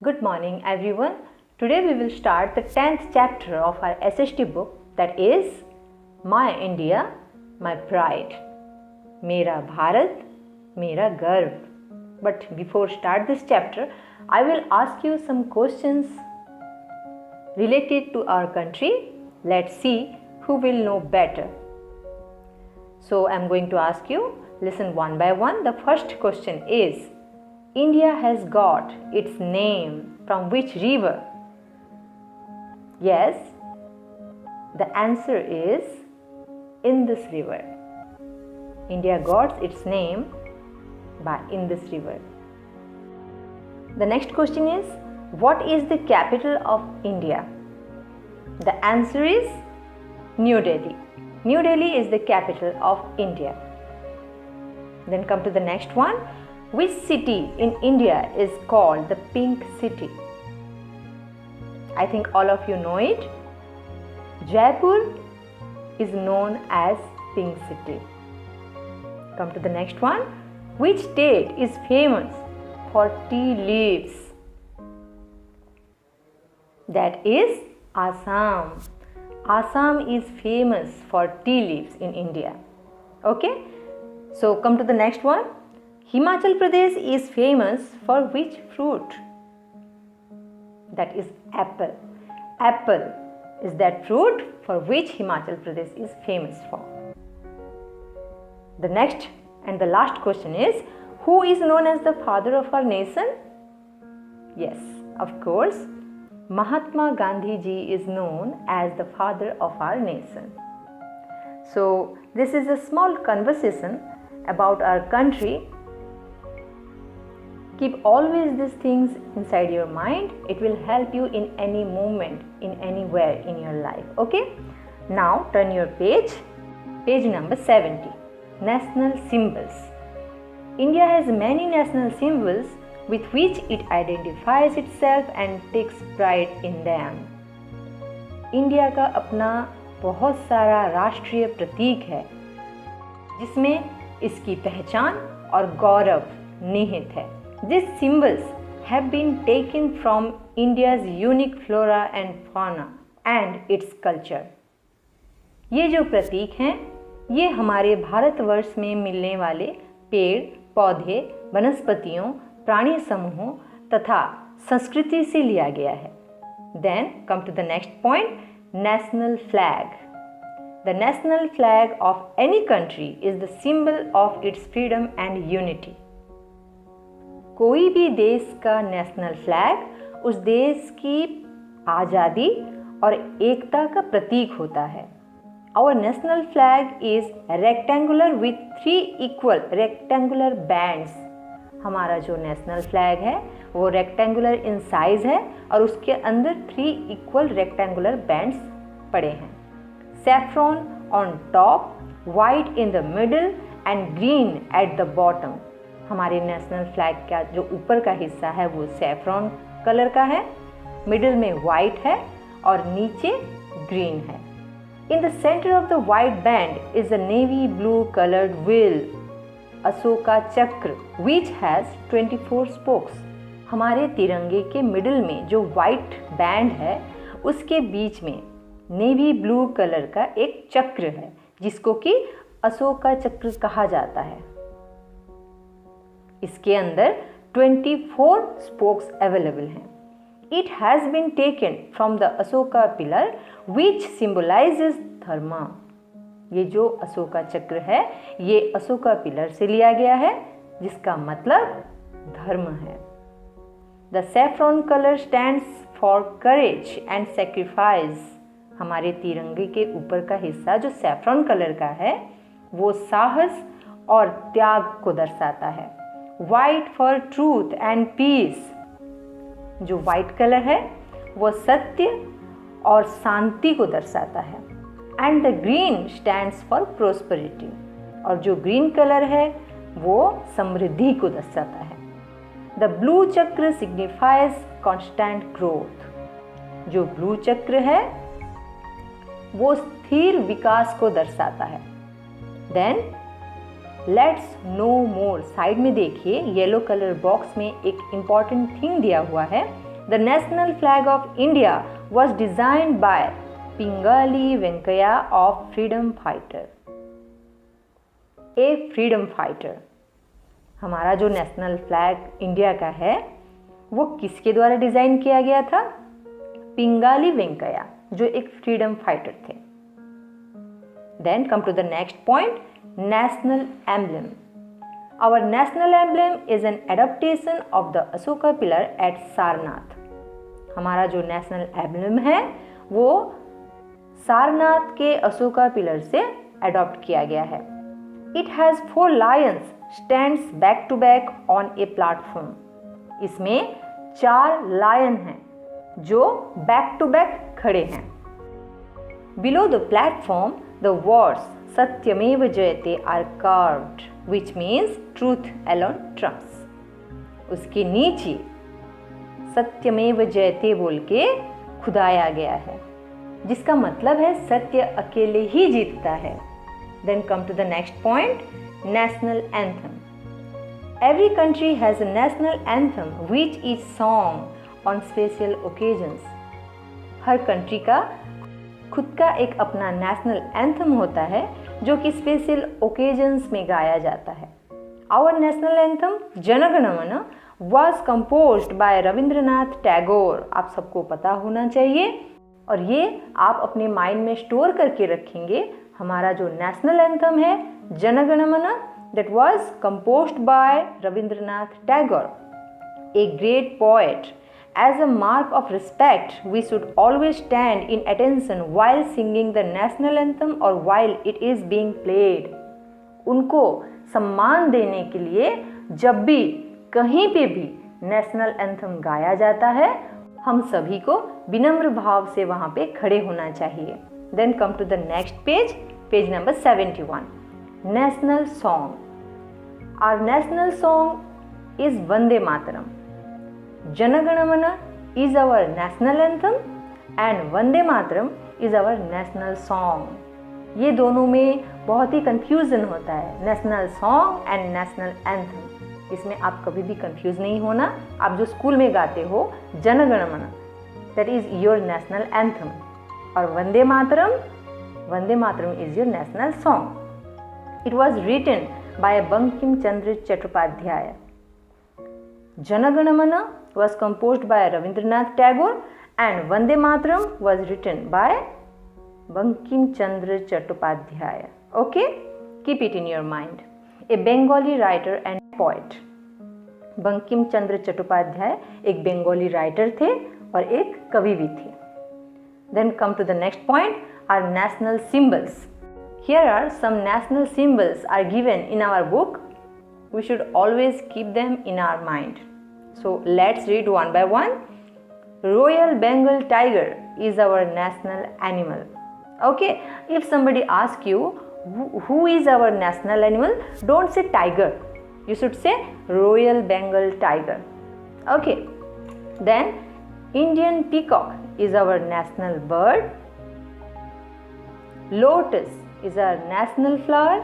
Good morning everyone. Today we will start the 10th chapter of our SHT book, that is My India, My Pride. Mera Bharat, Mera Garv. But before start this chapter, I will ask you some questions related to our country. Let's see who will know better. So I am going to ask you, listen one by one. The first question is, India has got its name from which river? Yes, the answer is Indus River. India got its name by Indus River. The next question is, what is the capital of India? The answer is New Delhi. New Delhi is the capital of India. Then come to the next one. Which city in India is called the Pink City? I think all of you know it. Jaipur is known as Pink City. Come to the next one. Which state is famous for tea leaves? That is Assam. Assam is famous for tea leaves in India. Okay? So come to the next one. Himachal Pradesh is famous for which fruit? That is apple. Apple is that fruit for which Himachal Pradesh is famous for. The next and the last question is, who is known as the father of our nation? Yes, of course, Mahatma Gandhi ji is known as the father of our nation. So this is a small conversation about our country. Keep always these things inside your mind. It will help you in any moment, in anywhere in your life. Okay? Now turn your page. Page number 70. National symbols. India has many national symbols with which it identifies itself and takes pride in them. India का अपना बहुत सारा राष्ट्रीय प्रतीक है जिसमें इसकी पहचान और गौरव निहित है. These symbols have been taken from India's unique flora and fauna and its culture. ये जो प्रतीक हैं, ये हमारे भारतवर्ष में मिलने वाले पेड़, पौधे, वनस्पतियों, प्राणी समूहों तथा संस्कृति से लिया गया है. Then come to the next point, national flag. The national flag of any country is the symbol of its freedom and unity. कोई भी देश का नेशनल फ्लैग उस देश की आज़ादी और एकता का प्रतीक होता है. Our national flag is rectangular with 3 equal rectangular bands. हमारा जो नेशनल फ्लैग है वो रेक्टेंगुलर इन साइज है और उसके अंदर 3 इक्वल रेक्टेंगुलर बैंड्स पड़े हैं. Saffron on top, white in the middle and green at the bottom. हमारे नेशनल फ्लैग का जो ऊपर का हिस्सा है वो सैफ्रॉन कलर का है, मिडिल में वाइट है और नीचे ग्रीन है. In the centre of the white band is a navy blue coloured wheel, Ashoka चक्र, विच हैज़ 24 स्पोक्स. हमारे तिरंगे के मिडिल में जो वाइट बैंड है उसके बीच में नेवी ब्लू कलर का एक चक्र है जिसको कि अशोका चक्र कहा जाता है. इसके अंदर 24 स्पोक्स अवेलेबल हैं. It has been taken from the Ashoka pillar which symbolises dharma. ये जो अशोका चक्र है ये अशोका पिलर से लिया गया है जिसका मतलब धर्म है. The saffron colour stands for courage and sacrifice. हमारे तिरंगे के ऊपर का हिस्सा जो सैफ्रॉन कलर का है वो साहस और त्याग को दर्शाता है. White for truth and peace. जो वाइट कलर है वो सत्य और शांति को दर्शाता है. And the green stands for prosperity. और जो ग्रीन कलर है वो समृद्धि को दर्शाता है. The blue chakra signifies constant growth. जो ब्लू चक्र है वो स्थिर विकास को दर्शाता है. Then let's know more. Side में देखिए येलो कलर बॉक्स में एक इम्पॉर्टेंट थिंग दिया हुआ है The national flag of India was designed by Pingali Venkaya of freedom fighter. A freedom fighter. हमारा जो नेशनल फ्लैग इंडिया का है वो किसके द्वारा डिजाइन किया गया था? पिंगाली वेंकैया, जो एक फ्रीडम फाइटर थे. Then come to the next point, national emblem. Our national emblem is an adaptation of the Ashoka pillar at Sarnath. हमारा जो नेशनल एम्ब्लेम है वो सारनाथ के अशोका पिलर से अडॉप्ट किया गया है. It has 4 lions stands back to back on a platform. इसमें 4 लायन हैं जो बैक टू बैक खड़े हैं. Below the platform the words Satyameva Jayate are carved, which means truth alone trumps. उसके नीचे सत्यमेव जयते बोल के खुदाया गया है, जिसका मतलब है सत्य अकेले ही जीतता है. Then come to the next point, national anthem. Every country has a national anthem which is sung on special occasions. Her country का खुद का एक अपना नेशनल एंथम होता है जो कि स्पेशल ओकेजन्स में गाया जाता है. आवर नेशनल एंथम जन गण मन was composed bye Rabindranath Tagore. आप सबको पता होना चाहिए और ये आप अपने माइंड में स्टोर करके रखेंगे. हमारा जो नेशनल एंथम है जन गण मन, that was composed by Rabindranath Tagore, a great poet. As a mark of respect, we should always stand in attention while singing the national anthem or while it is being played. उनको सम्मान देने के लिए जब भी कहीं पे भी नेशनल एंथम गाया जाता है, हम सभी को विनम्र भाव से वहाँ पे खड़े होना चाहिए. Then come to the next page, page number 71. National song. Our national song is Vande Mataram. Jana Gana Mana is our national anthem and Vande Mataram is our national song. ये दोनों में बहुत ही कंफ्यूजन होता है, national song and national anthem. इसमें आप कभी भी कंफ्यूज नहीं होना. आप जो स्कूल में गाते हो Jana Gana Mana, that is your national anthem, और Vande Mataram is your national song. It was written by Bankim Chandra Chattopadhyay. Jana Gana मन was composed by Rabindranath Tagore and Vande Mataram was written by Bankim Chandra Chattopadhyay. Okay, keep it in your mind. A Bengali writer and poet. Bankim Chandra Chattopadhyay एक Bengali writer थे और एक कवि भी थे. Then come to the next point, our national symbols. Here are some national symbols are given in our book. We should always keep them in our mind. So let's read one by one. Royal Bengal tiger is our national animal. Okay, if somebody asks you who is our national animal, don't say tiger. You should say Royal Bengal tiger. Okay, then Indian peacock is our national bird. Lotus is our national flower.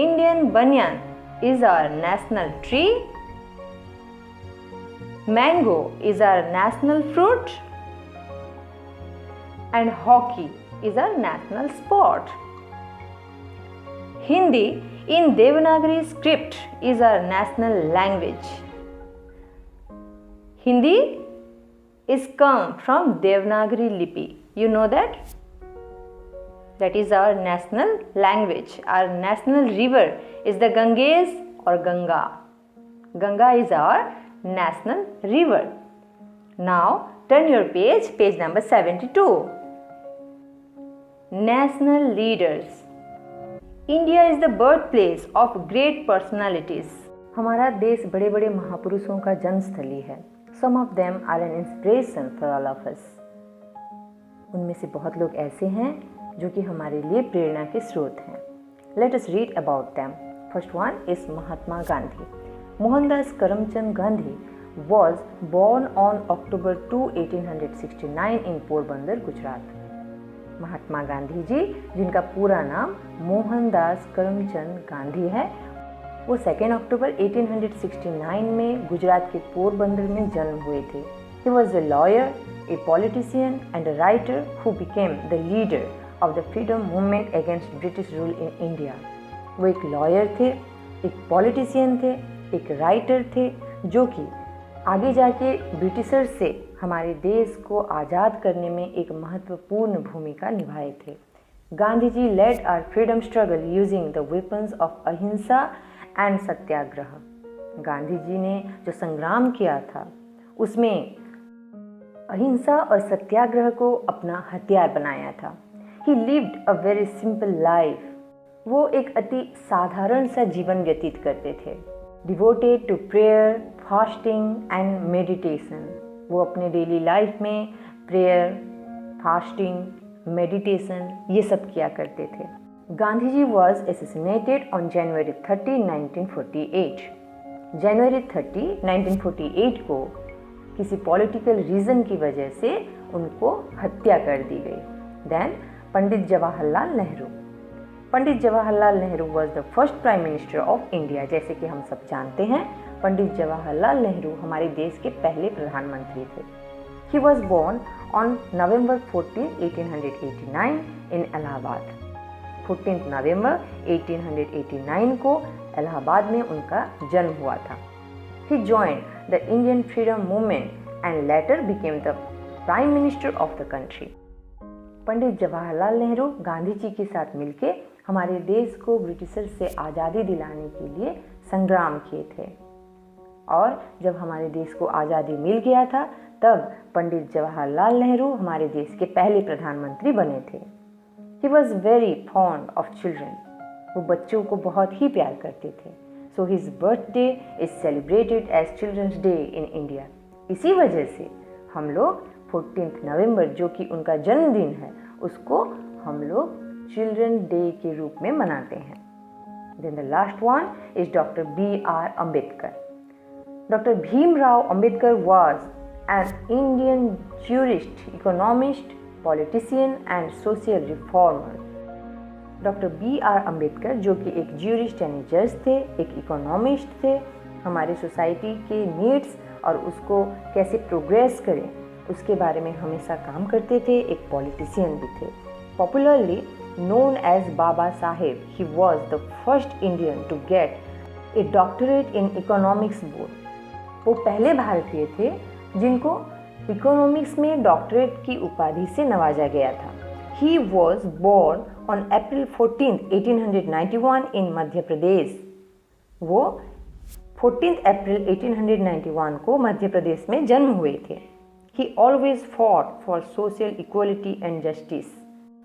Indian banyan is our national tree. Mango is our national fruit and hockey is our national sport. Hindi in Devanagari script is our national language. Hindi is come from Devanagari lipi. You know that? That is our national language. Our national river is the Ganges or Ganga. Ganga is our national river. Now turn your page, page number 72. National leaders. India is the birthplace of great personalities. हमारा देश बड़े बड़े महापुरुषों का जन्मस्थली है. Some of them are an inspiration for all of us. उनमें से बहुत लोग ऐसे हैं जो कि हमारे लिए प्रेरणा के स्रोत हैं. Let us read about them. First one is Mahatma Gandhi. Mohandas Karamchand Gandhi was born on October 2, 1869 in Porbandar, Gujarat. Mahatma Gandhi ji, जिनका पूरा नाम मोहनदास करमचंद गांधी है, वो 2 अक्टूबर 1869 में गुजरात के पोरबंदर में जन्म हुए थे। He was a lawyer, a politician and a writer who became the leader of the freedom movement against British rule in India. वो एक लॉयर थे, एक पॉलिटिशियन थे, एक राइटर थे, जो कि आगे जाके ब्रिटिशर्स से हमारे देश को आज़ाद करने में एक महत्वपूर्ण भूमिका निभाए थे। Gandhi ji led our freedom struggle using the weapons of अहिंसा एंड सत्याग्रह। गांधी जी ने जो संग्राम किया था उसमें अहिंसा और सत्याग्रह को अपना हथियार बनाया था। He lived a very simple life. वो एक अति साधारण सा जीवन व्यतीत करते थे। Devoted to prayer, fasting and meditation. वो अपने डेली लाइफ में प्रेयर, फास्टिंग, मेडिटेशन ये सब किया करते थे। Gandhi ji was assassinated on January 30, 1948. जनवरी 30, 1948 को किसी पॉलिटिकल रीज़न की वजह से उनको हत्या कर दी गई। Then Pandit Jawaharlal Nehru. Pandit Jawaharlal Nehru was the first prime minister of India. जैसे कि हम सब जानते हैं, पंडित जवाहरलाल नेहरू हमारे देश के पहले प्रधानमंत्री थे। He was born on November 14, 1889 in Allahabad. 14 नवंबर 1889 को इलाहाबाद में उनका जन्म हुआ था। He joined the Indian freedom movement and later became the prime minister of the country. पंडित जवाहरलाल नेहरू गांधी जी के साथ मिलके हमारे देश को ब्रिटिशर से आज़ादी दिलाने के लिए संग्राम किए थे, और जब हमारे देश को आज़ादी मिल गया था तब पंडित जवाहरलाल नेहरू हमारे देश के पहले प्रधानमंत्री बने थे। He was very fond of children. वो बच्चों को बहुत ही प्यार करते थे। So his birthday is celebrated as Children's Day in India. इसी वजह से हम लोग 14 नवंबर जो कि उनका जन्मदिन है उसको हम लोग चिल्ड्रन डे के रूप में मनाते हैं। Then the last one is Dr. B.R. Ambedkar. Dr. Bhimrao Ambedkar was an Indian jurist, economist, politician and social reformer. Doctor B.R. Ambedkar जो कि एक ज्यूरिस्ट यानी जज थे, एक इकोनॉमिस्ट थे, हमारे सोसाइटी के नीड्स और उसको कैसे प्रोग्रेस करें उसके बारे में हमेशा काम करते थे, एक पॉलिटिशियन भी थे। Popularly known as Baba Saheb, he was the first Indian to get a doctorate in economics abroad. वो पहले भारतीय थे जिनको इकोनॉमिक्स में डॉक्टरेट की उपाधि से नवाजा गया था। He was born on April 14, 1891 in Madhya Pradesh. वो 14 अप्रैल 1891 को मध्य प्रदेश में जन्म हुए थे। He always fought for social equality and justice.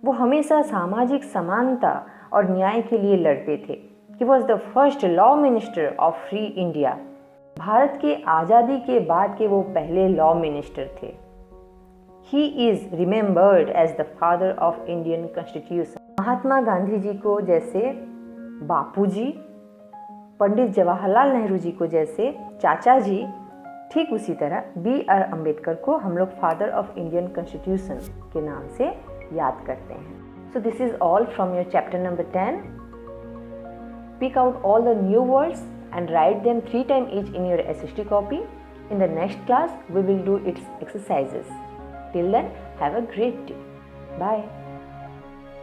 वो हमेशा सामाजिक समानता और न्याय के लिए लड़ते थे। He was the first law minister of free India. Bharat के आज़ादी के बाद के वो पहले लॉ मिनिस्टर थे। He is remembered as the father of Indian Constitution. Mahatma Gandhi ji को जैसे बापूजी, पंडित जवाहरलाल नेहरू जी को जैसे चाचा जी, ठीक उसी तरह B.R. अम्बेडकर को हम लोग फादर ऑफ इंडियन कॉन्स्टिट्यूशन के नाम से याद करते हैं। So this is all from your chapter number 10. Pick out all the new words and write them 3 times each in your SST copy. In the next class, we will do its exercises. Till then, have a great day. Bye.